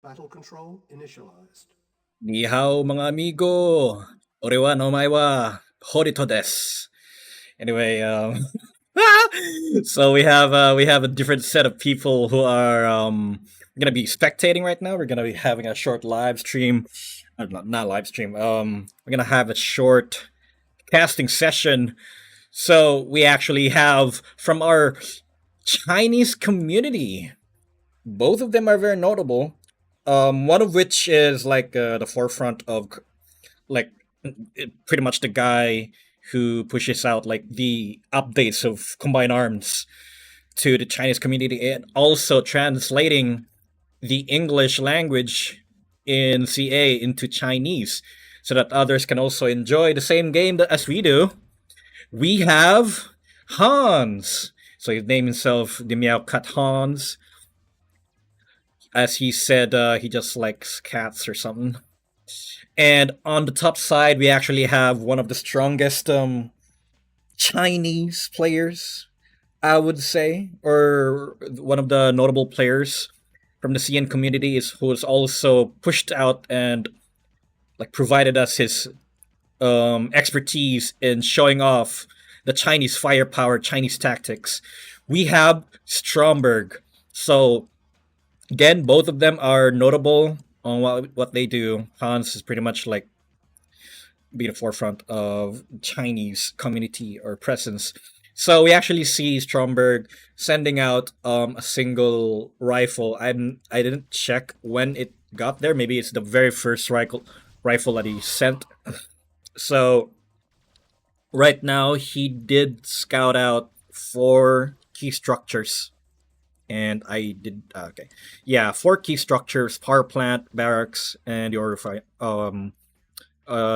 Battle control initialized. Ni hao mga amigo. Orewa no mae wa horito desu. Anyway, so we have a different set of people who are gonna be spectating right now. We're gonna be having a short live stream, not live stream. We're gonna have a short casting session. So we actually have from our Chinese community. Both of them are very notable. One of which is like the forefront of like pretty much the guy who pushes out like the updates of combined arms to the Chinese community and also translating the English language in CA into Chinese so that others can also enjoy the same game as we do. We have Hans. So he named himself the Meow Cut Hans. As he said, he just likes cats or something. And on the top side, we actually have one of the strongest Chinese players, I would say, or one of the notable players from the CN community is who has also pushed out and like provided us his expertise in showing off the Chinese firepower, Chinese tactics. We have Stromberg. So again, both of them are notable on what they do. Hans is pretty much like be the forefront of Chinese community or presence. So we actually see Stromberg sending out a single rifle. I didn't check when it got there. Maybe it's the very first rifle that he sent. So right now he did scout out 4 key structures. And I did okay, yeah, 4 key structures: power plant, barracks, and the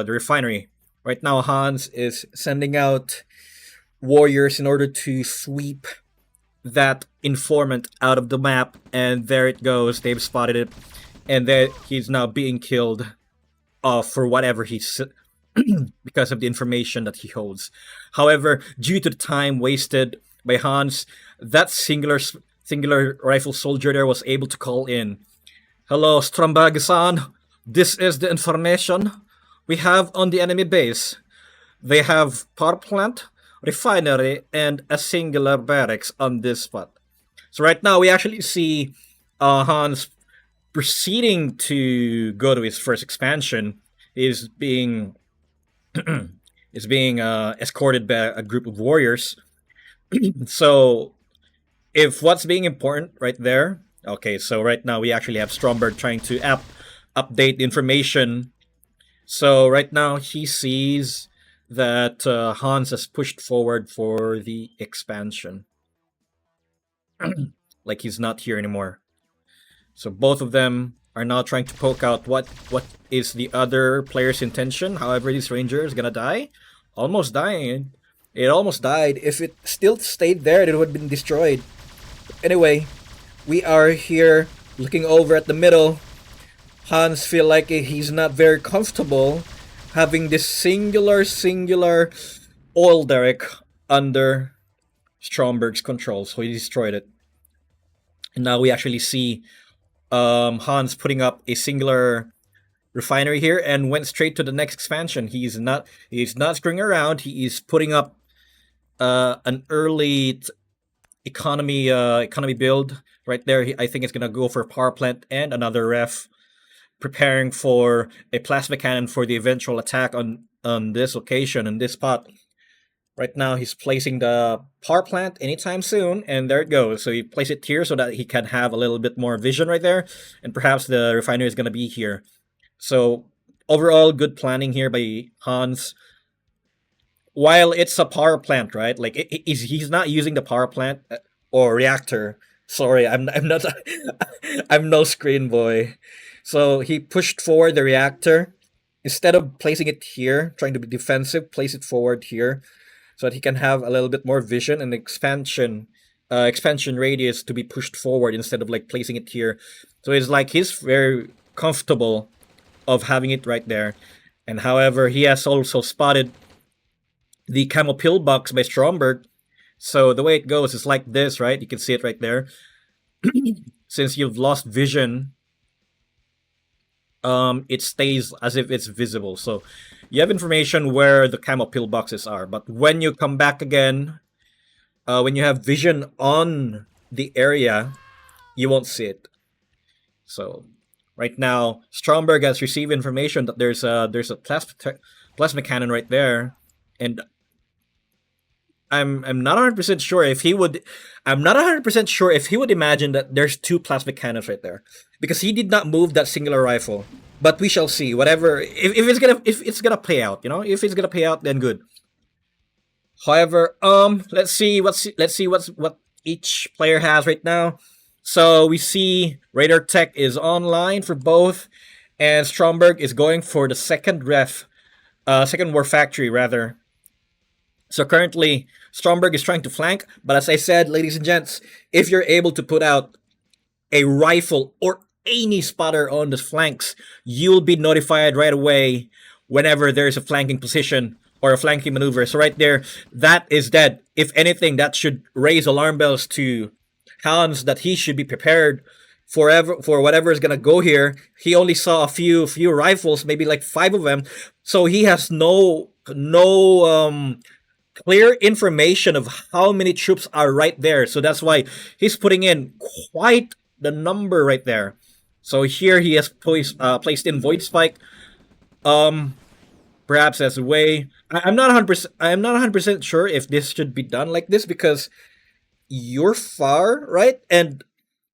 refinery. Right now, Hans is sending out warriors in order to sweep that informant out of the map, and there it goes. They've spotted it, and then he's now being killed for whatever he's because of the information that he holds. However, due to the time wasted by Hans, that singular rifle soldier there was able to call in. Hello, Stromberg-san. This is the information we have on the enemy base. They have power plant, refinery, and a singular barracks on this spot. So right now we actually see Hans proceeding to go to his first expansion. Is being escorted by a group of warriors. So if what's being important right there, okay, so right now we actually have Stromberg trying to update the information. So right now he sees that Hans has pushed forward for the expansion. Like he's not here anymore. So both of them are now trying to poke out what is the other player's intention. However, this ranger is gonna die. Almost dying. It almost died. If it still stayed there, it would have been destroyed. Anyway, we are here looking over at the middle. Hans feel like he's not very comfortable having this singular oil derrick under Stromberg's control, so he destroyed it. And now we actually see Hans putting up a singular refinery here and went straight to the next expansion. He's not screwing around. He is putting up an early economy build right there. I think it's gonna go for power plant and another ref, preparing for a plasma cannon for the eventual attack on this location and this spot. Right now he's placing the power plant anytime soon, and there it goes. So he placed it here so that he can have a little bit more vision right there, and perhaps the refinery is gonna be here. So overall, good planning here by Hans. While it's a power plant, right? Like he's not using the power plant or reactor. Sorry, I'm not. I'm no screen boy. So he pushed forward the reactor instead of placing it here, trying to be defensive. Place it forward here, so that he can have a little bit more vision and expansion radius to be pushed forward instead of like placing it here. So it's like he's very comfortable of having it right there. And however, he has also spotted the camo pillbox by Stromberg. So the way it goes is like this, right? You can see it right there. Since you've lost vision it stays as if it's visible. So you have information where the camo pillboxes are, but when you come back again, when you have vision on the area, you won't see it. So right now, Stromberg has received information that there's a plasma cannon right there, and I'm not 100% sure if he would. I'm not 100% sure if he would imagine that there's two plasma cannons right there, because he did not move that singular rifle. But we shall see. Whatever, if it's gonna play out, if it's gonna play out, then good. However, let's see what each player has right now. So we see Radar Tech is online for both, and Stromberg is going for the second war factory rather. So currently, Stromberg is trying to flank, but as I said, ladies and gents, if you're able to put out a rifle or any spotter on the flanks, you'll be notified right away whenever there's a flanking position or a flanking maneuver. So right there, that is dead. If anything, that should raise alarm bells to Hans that he should be prepared for whatever is gonna go here. He only saw a few rifles, maybe like 5 of them, so he has no clear information of how many troops are right there. So that's why he's putting in quite the number right there. So here he has placed in Void Spike, perhaps as a way. I'm not 100%. I'm not 100% sure if this should be done like this, because you're far, right? And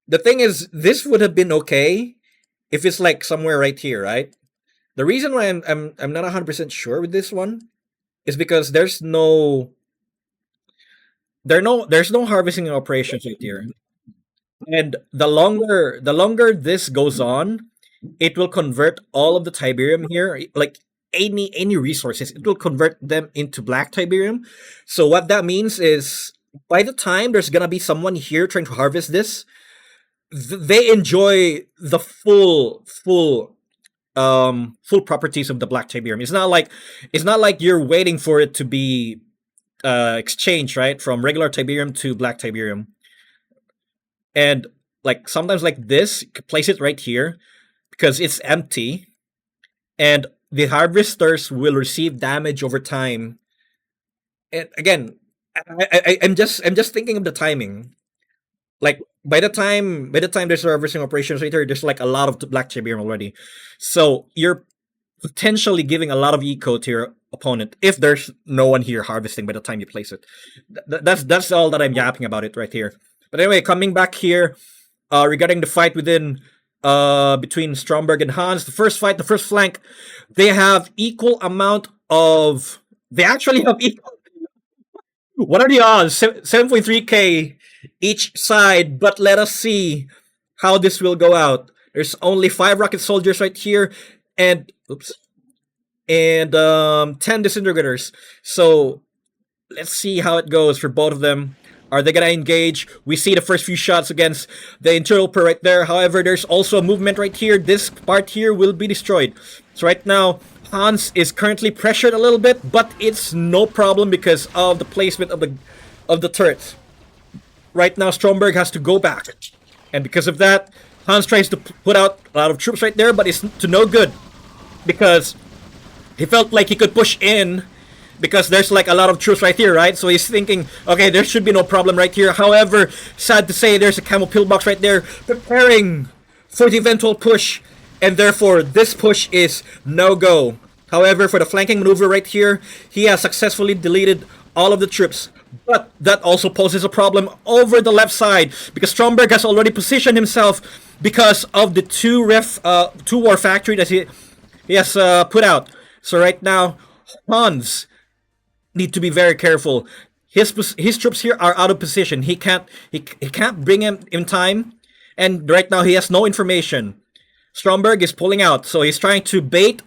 the thing is, this would have been okay if it's like somewhere right here, right? The reason why I'm not 100% sure with this one is because there's no harvesting operations right here. And the longer this goes on, it will convert all of the Tiberium here, like any resources, it will convert them into black Tiberium. So what that means is, by the time there's gonna be someone here trying to harvest this, they enjoy the full properties of the black Tiberium. It's not like you're waiting for it to be exchanged, right, from regular Tiberium to black Tiberium. And like sometimes like this, place it right here because it's empty, and the harvesters will receive damage over time. And again, I'm just thinking of the timing. Like by the time there's harvesting operations right here, there's like a lot of black Tiberium already. So you're potentially giving a lot of eco to your opponent if there's no one here harvesting by the time you place it. That's all that I'm yapping about it right here. But anyway, coming back here, regarding the fight between Stromberg and Hans, the first flank, they have equal amount of. They actually have equal. What are the odds? 7.3k each side, but let us see how this will go out. There's only 5 rocket soldiers right here, and 10 disintegrators. So let's see how it goes for both of them. Are they gonna engage? We see the first few shots against the interloper right there. However, there's also a movement right here. This part here will be destroyed. So right now, Hans is currently pressured a little bit, but it's no problem because of the placement of the turrets. Right now, Stromberg has to go back, and because of that, Hans tries to put out a lot of troops right there, but it's to no good because he felt like he could push in. Because there's like a lot of troops right here, right? So he's thinking, okay, there should be no problem right here. However, sad to say, there's a camo pillbox right there preparing for the eventual push. And therefore, this push is no-go. However, for the flanking maneuver right here, he has successfully deleted all of the troops. But that also poses a problem over the left side. Because Stromberg has already positioned himself because of the two war factory that he has put out. So right now, Hans need to be very careful. His troops here are out of position. He can't bring him in time, and right now he has no information. Stromberg is pulling out, so he's trying to bait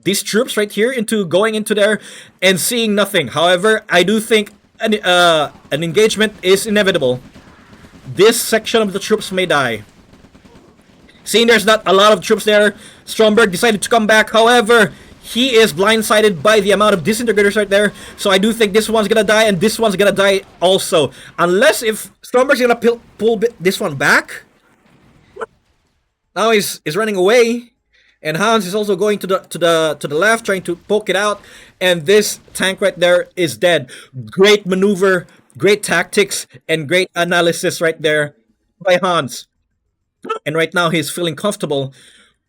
these troops right here into going into there and seeing nothing. However, I do think an engagement is inevitable. This section of the troops may die. Seeing there's not a lot of troops there, Stromberg decided to come back. However, he is blindsided by the amount of disintegrators right there. So I do think this one's gonna die and this one's gonna die also. Unless if Stromberg's gonna pull this one back. Now he's running away. and Hans is also going to the left, trying to poke it out, and this tank right there is dead. Great maneuver, great tactics, and great analysis right there by Hans. And right now he's feeling comfortable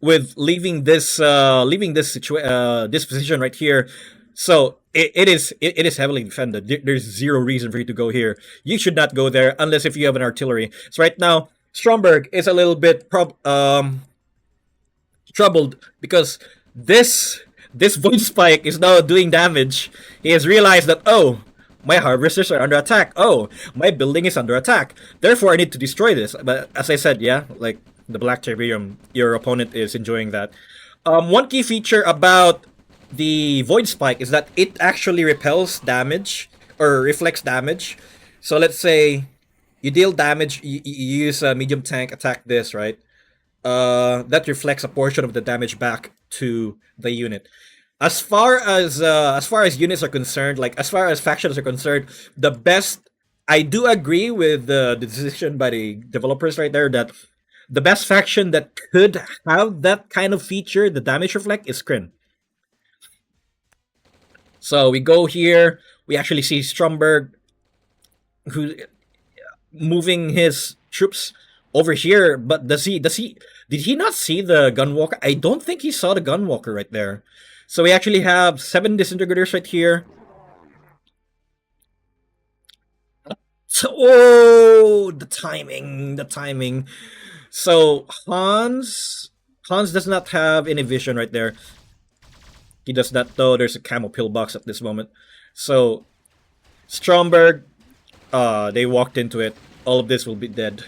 with leaving this this position right here. So it is heavily defended. There's zero reason for you to go here. You should not go there unless if you have an artillery. So right now Stromberg is a little bit troubled because this void spike is now doing damage. He has realized that, oh, my harvesters are under attack. Oh, my building is under attack. Therefore, I need to destroy this. But as I said, yeah, like the Black Tiberium, your opponent is enjoying that. One key feature about the Void Spike is that it actually repels damage or reflects damage. So let's say you deal damage, you use a medium tank, attack this, right? That reflects a portion of the damage back to the unit. As far as units are concerned, like as far as factions are concerned, the best, I do agree with the decision by the developers right there that the best faction that could have that kind of feature, the damage reflect, is Kryn. So we go here, we actually see Stromberg who moving his troops over here, but did he not see the Gunwalker? I don't think he saw the Gunwalker right there. So we actually have 7 disintegrators right here. So, oh, the timing. So Hans does not have any vision right there. He does not know there's a camo pillbox at this moment. So Stromberg, they walked into it. All of this will be dead.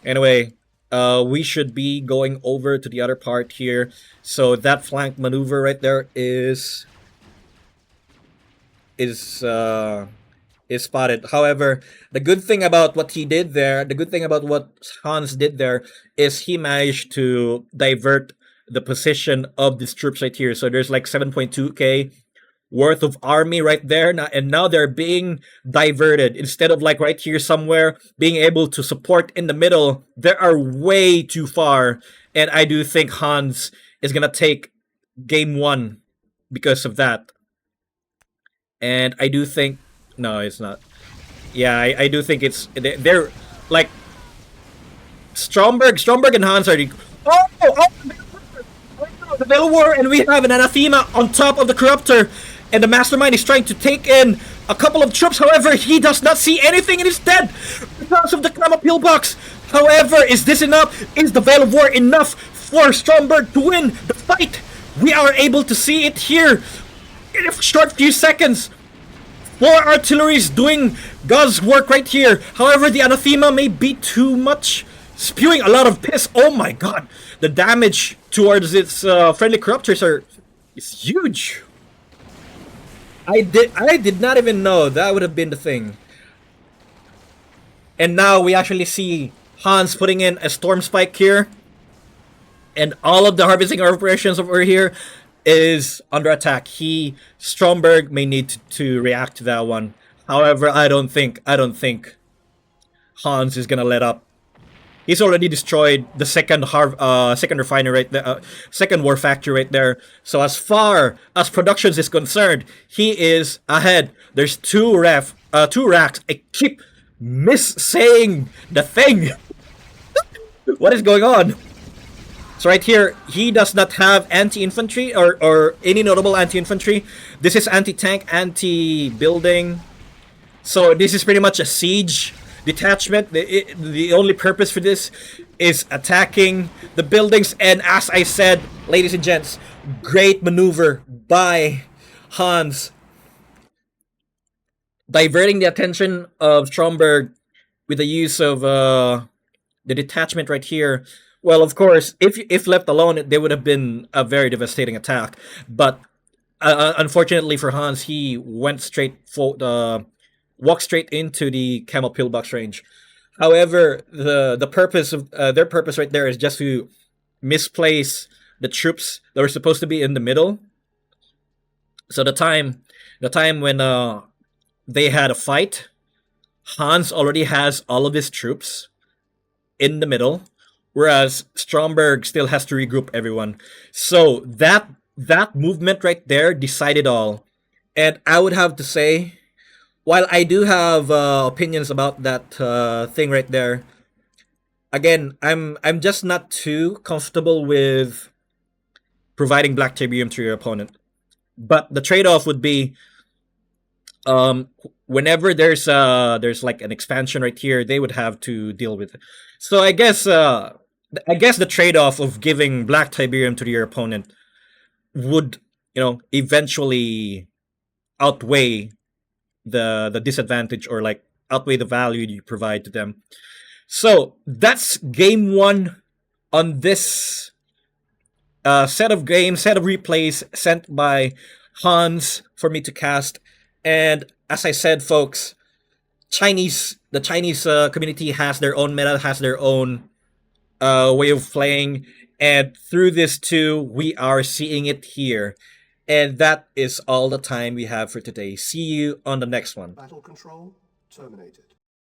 Anyway, we should be going over to the other part here. So that flank maneuver right there is spotted. However, the good thing about what he did there, the good thing about what Hans did there, is he managed to divert the position of these troops right here. So there's like 7.2k worth of army right there now, and now they're being diverted. Instead of like right here somewhere being able to support in the middle, they are way too far, and I do think Hans is gonna take game 1 because of that. And I do think, no, it's not. Yeah, I do think they're like Stromberg and Hans are the, the Veil War, and we have an Anathema on top of the Corruptor. And the Mastermind is trying to take in a couple of troops. However, he does not see anything and is dead because of the Camo Pillbox. However, is this enough? Is the Veil of War enough for Stromberg to win the fight? We are able to see it here in a short few seconds. 4 artilleries doing God's work right here. However, the Anathema may be too much, spewing a lot of piss. Oh my god. The damage towards its friendly Corruptors is huge. I did not even know that would have been the thing. And now we actually see Hans putting in a Storm Spike here. And all of the harvesting operations over here is under attack. Stromberg may need to react to that one. However, I don't think Hans is gonna let up. He's already destroyed the second refinery right there, second war factory right there. So as far as productions is concerned, he is ahead. There's two racks. I keep saying the thing. What is going on? So right here, he does not have anti-infantry or any notable anti-infantry. This is anti-tank, anti-building. So this is pretty much a siege detachment. The only purpose for this is attacking the buildings. And as I said, ladies and gents, great maneuver by Hans, diverting the attention of Stromberg with the use of the detachment right here. Well, of course, if left alone, they would have been a very devastating attack. But unfortunately for Hans, he went walked straight into the Camel Pillbox range. However, the purpose of their purpose right there is just to misplace the troops that were supposed to be in the middle. So the time when they had a fight, Hans already has all of his troops in the middle, whereas Stromberg still has to regroup everyone. So that movement right there decided all. And I would have to say, while I do have opinions about that thing right there, again, I'm just not too comfortable with providing Black Tiberium to your opponent. But the trade-off would be, um, whenever there's like an expansion right here, they would have to deal with it. So I guess the trade-off of giving Black Tiberium to your opponent would, eventually outweigh the disadvantage, or like outweigh the value you provide to them. So that's game one on this set of replays sent by Hans for me to cast. And as I said, folks, the Chinese community has their own meta, has their own way of playing, and through this too, we are seeing it here. And that is all the time we have for today. See you on the next one. Battle control terminated.